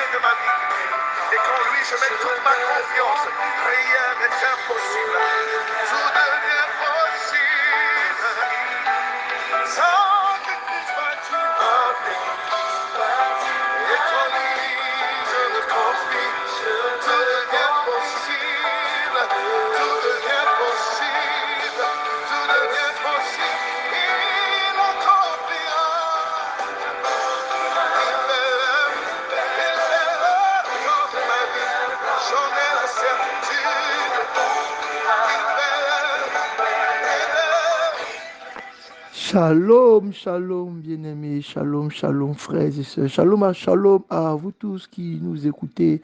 de ma vie. Et qu'en lui je mets toute ma confiance. Rien n'est impossible. Tout devient possible. Sans que Christ battu ma vie. Et qu'en lui je me confie. Tout devient possible. Tout devient possible. Tout devient possible. Il accomplira. J'en ai la certitude. Shalom, shalom, bien-aimés, shalom, shalom, frères et sœurs, shalom à vous tous qui nous écoutez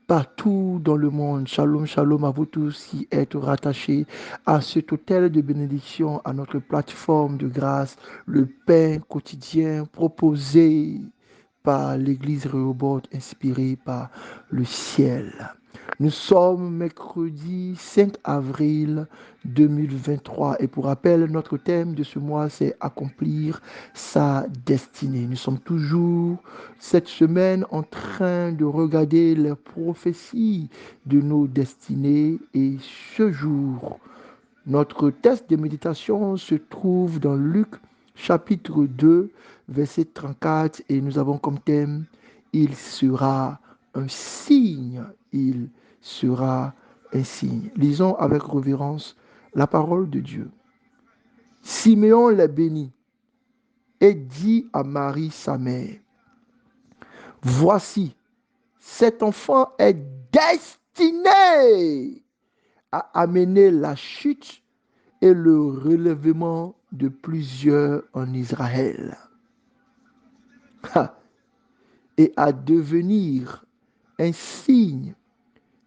partout dans le monde, shalom, shalom à vous tous qui êtes rattachés à cet hôtel de bénédiction, à notre plateforme de grâce, le pain quotidien proposé par l'Église Rehoboth, inspiré par le ciel. Nous sommes mercredi 5 avril 2023 et pour rappel, notre thème de ce mois, c'est accomplir sa destinée. Nous sommes toujours cette semaine en train de regarder les prophéties de nos destinées et ce jour, notre texte de méditation se trouve dans Luc chapitre 2, verset 34 et nous avons comme thème « Il sera un signe ». Il sera un signe. Lisons avec révérence la parole de Dieu. Siméon les bénit et dit à Marie sa mère, « Voici, cet enfant est destiné à amener la chute et le relèvement de plusieurs en Israël, et à devenir un signe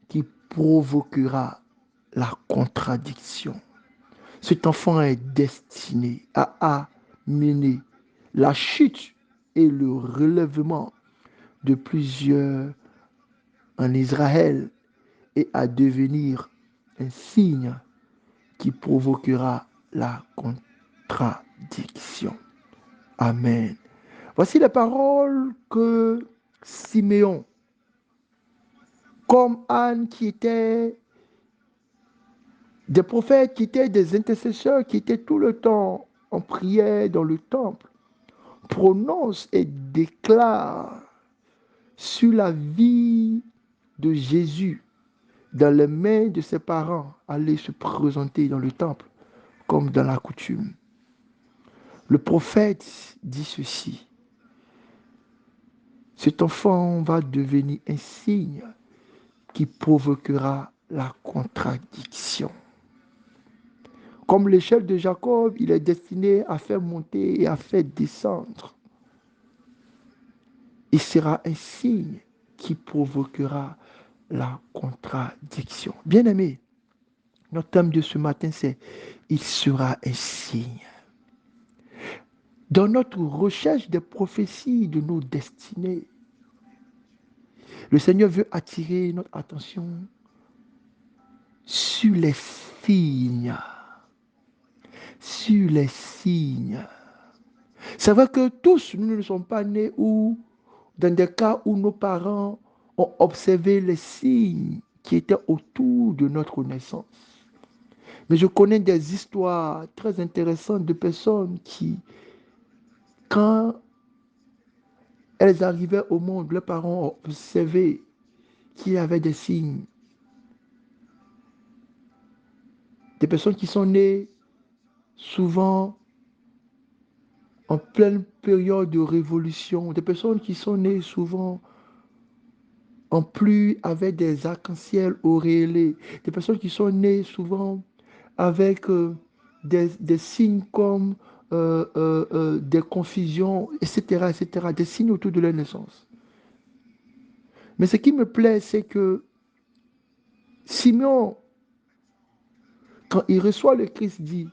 qui provoquera la contradiction. Cet enfant est destiné à amener la chute et le relèvement de plusieurs en Israël et à devenir un signe qui provoquera la contradiction. Amen. Voici les paroles que Siméon, comme Anne qui étaient des prophètes, qui étaient des intercesseurs, qui étaient tout le temps en prière dans le temple, prononce et déclare sur la vie de Jésus dans les mains de ses parents, aller se présenter dans le temple comme dans la coutume. Le prophète dit ceci: cet enfant va devenir un signe qui provoquera la contradiction. Comme l'échelle de Jacob, il est destiné à faire monter et à faire descendre. Il sera un signe qui provoquera la contradiction. Bien-aimés, notre thème de ce matin, c'est « Il sera un signe ». Dans notre recherche des prophéties de nos destinées, le Seigneur veut attirer notre attention sur les signes. Sur les signes. C'est vrai que tous, nous ne sommes pas nés ou dans des cas où nos parents ont observé les signes qui étaient autour de notre naissance. Mais je connais des histoires très intéressantes de personnes qui, quand elles arrivaient au monde, leurs parents ont observé qu'il y avait des signes. Des personnes qui sont nées souvent en pleine période de révolution, des personnes qui sont nées souvent en pluie avec des arcs-en-ciel auréolés, des personnes qui sont nées souvent avec des signes comme des confusions, etc., etc., des signes autour de leur naissance. Mais ce qui me plaît, c'est que Simeon, quand il reçoit le Christ, dit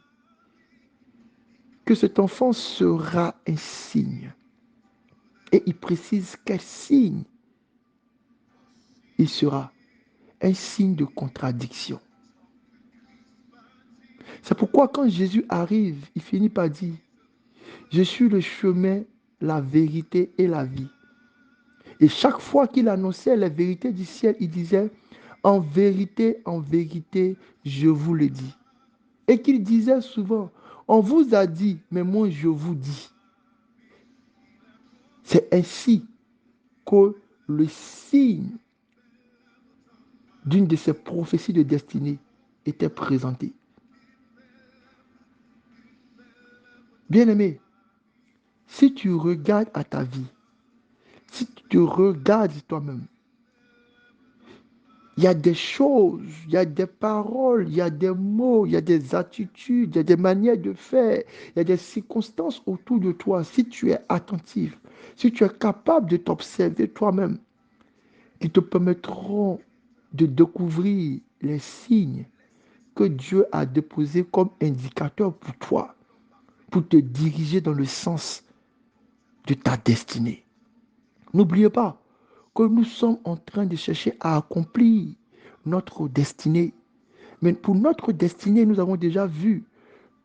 que cet enfant sera un signe. Et il précise quel signe il sera. Un signe de contradiction. C'est pourquoi quand Jésus arrive, il finit par dire « Je suis le chemin, la vérité et la vie. Et chaque fois qu'il annonçait les vérités du ciel, il disait, en vérité, je vous le dis. Et qu'il disait souvent, on vous a dit, mais moi je vous dis. C'est ainsi que le signe d'une de ces prophéties de destinée était présenté. Bien-aimé, si tu regardes à ta vie, si tu te regardes toi-même, il y a des choses, il y a des paroles, il y a des mots, il y a des attitudes, il y a des manières de faire, il y a des circonstances autour de toi. Si tu es attentif, si tu es capable de t'observer toi-même, qui te permettront de découvrir les signes que Dieu a déposés comme indicateurs pour toi, pour te diriger dans le sens de ta destinée. N'oubliez pas que nous sommes en train de chercher à accomplir notre destinée. Mais pour notre destinée, nous avons déjà vu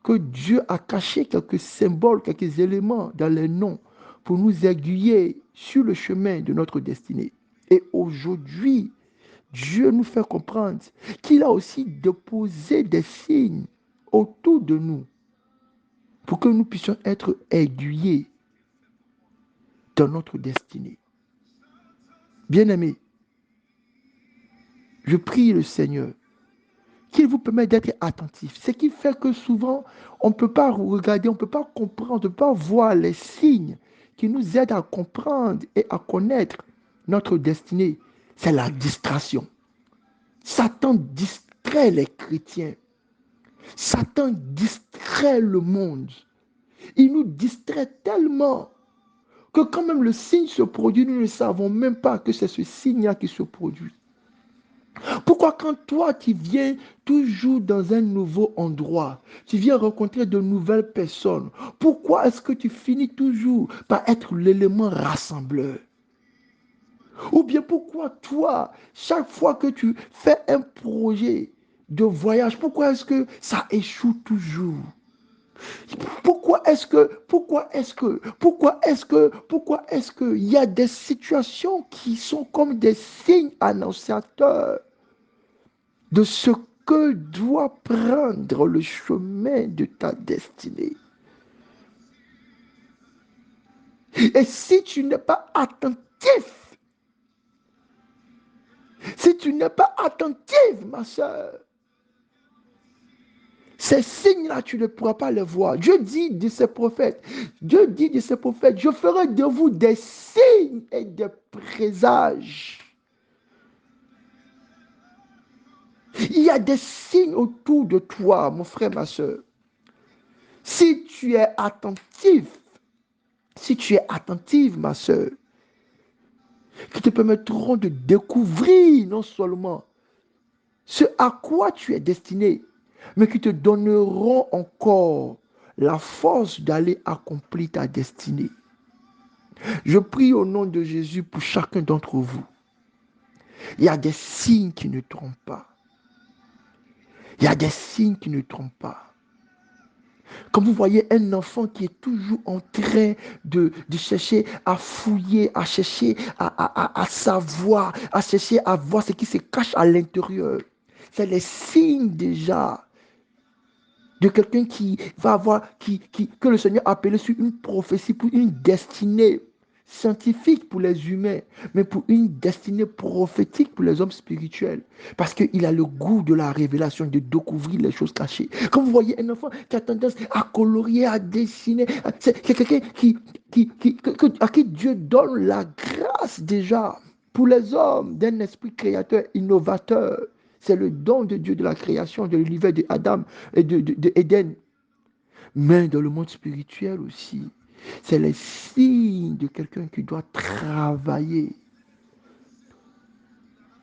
que Dieu a caché quelques symboles, quelques éléments dans les noms pour nous aiguiller sur le chemin de notre destinée. Et aujourd'hui, Dieu nous fait comprendre qu'il a aussi déposé des signes autour de nous pour que nous puissions être aiguillés dans notre destinée. Bien-aimés, je prie le Seigneur qu'il vous permette d'être attentif. Ce qui fait que souvent, on ne peut pas regarder, on ne peut pas comprendre, on ne peut pas voir les signes qui nous aident à comprendre et à connaître notre destinée. C'est la distraction. Satan distrait les chrétiens. Satan distrait le monde. Il nous distrait tellement que quand même le signe se produit, nous ne savons même pas que c'est ce signe-là qui se produit. Pourquoi quand toi, tu viens toujours dans un nouveau endroit, tu viens rencontrer de nouvelles personnes, pourquoi est-ce que tu finis toujours par être l'élément rassembleur? Ou bien pourquoi toi, chaque fois que tu fais un projet de voyage, pourquoi est-ce que ça échoue toujours? Pourquoi est-ce que il y a des situations qui sont comme des signes annonciateurs de ce que doit prendre le chemin de ta destinée? Et si tu n'es pas attentif, si tu n'es pas attentive, ma soeur, ces signes-là, tu ne pourras pas les voir. Dieu dit de ses prophètes, je ferai de vous des signes et des présages. Il y a des signes autour de toi, mon frère, ma soeur. Si tu es attentif, ma soeur, qui te permettront de découvrir non seulement ce à quoi tu es destiné, mais qui te donneront encore la force d'aller accomplir ta destinée. Je prie au nom de Jésus pour chacun d'entre vous. Il y a des signes qui ne trompent pas. Il y a des signes qui ne trompent pas. Comme vous voyez un enfant qui est toujours en train de chercher à fouiller, à chercher à savoir, à chercher à voir ce qui se cache à l'intérieur. C'est les signes déjà de quelqu'un qui va avoir, que le Seigneur a appelé sur une prophétie pour une destinée scientifique pour les humains, mais pour une destinée prophétique pour les hommes spirituels. Parce qu'il a le goût de la révélation, de découvrir les choses cachées. Quand vous voyez un enfant qui a tendance à colorier, à dessiner, c'est quelqu'un à qui Dieu donne la grâce déjà pour les hommes d'un esprit créateur, innovateur. C'est le don de Dieu de la création, de l'univers de Adam et de Éden. Mais dans le monde spirituel aussi, c'est les signes de quelqu'un qui doit travailler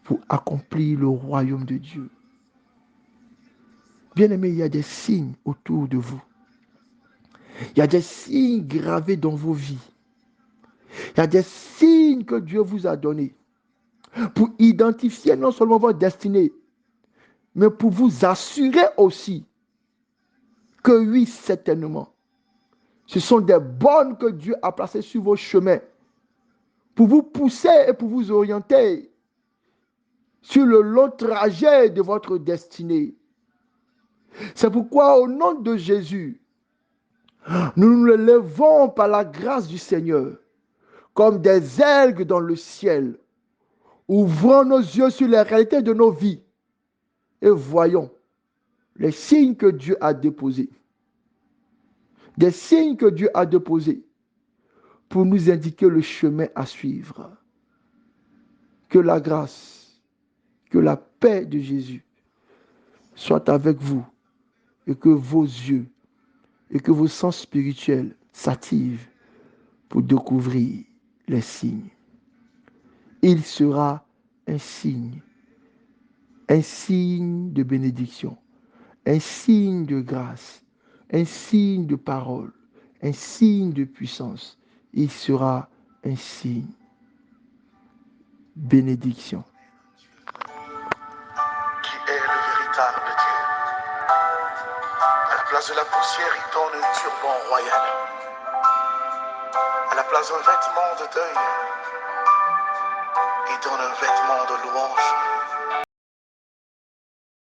pour accomplir le royaume de Dieu. Bien-aimés, il y a des signes autour de vous. Il y a des signes gravés dans vos vies. Il y a des signes que Dieu vous a donnés pour identifier non seulement votre destinée, mais pour vous assurer aussi que oui, certainement, ce sont des bonnes que Dieu a placées sur vos chemins pour vous pousser et pour vous orienter sur le long trajet de votre destinée. C'est pourquoi, au nom de Jésus, nous nous levons par la grâce du Seigneur, comme des aigles dans le ciel. Ouvrons nos yeux sur les réalités de nos vies et voyons les signes que Dieu a déposés. Des signes que Dieu a déposés pour nous indiquer le chemin à suivre. Que la grâce, que la paix de Jésus soit avec vous et que vos yeux et que vos sens spirituels s'activent pour découvrir les signes. Il sera un signe de bénédiction, un signe de grâce, un signe de parole, un signe de puissance. Il sera un signe. Bénédiction. Qui est le véritable Dieu. À la place de la poussière, il donne un turban royal. À la place d'un vêtement de deuil, il donne un vêtement de louange.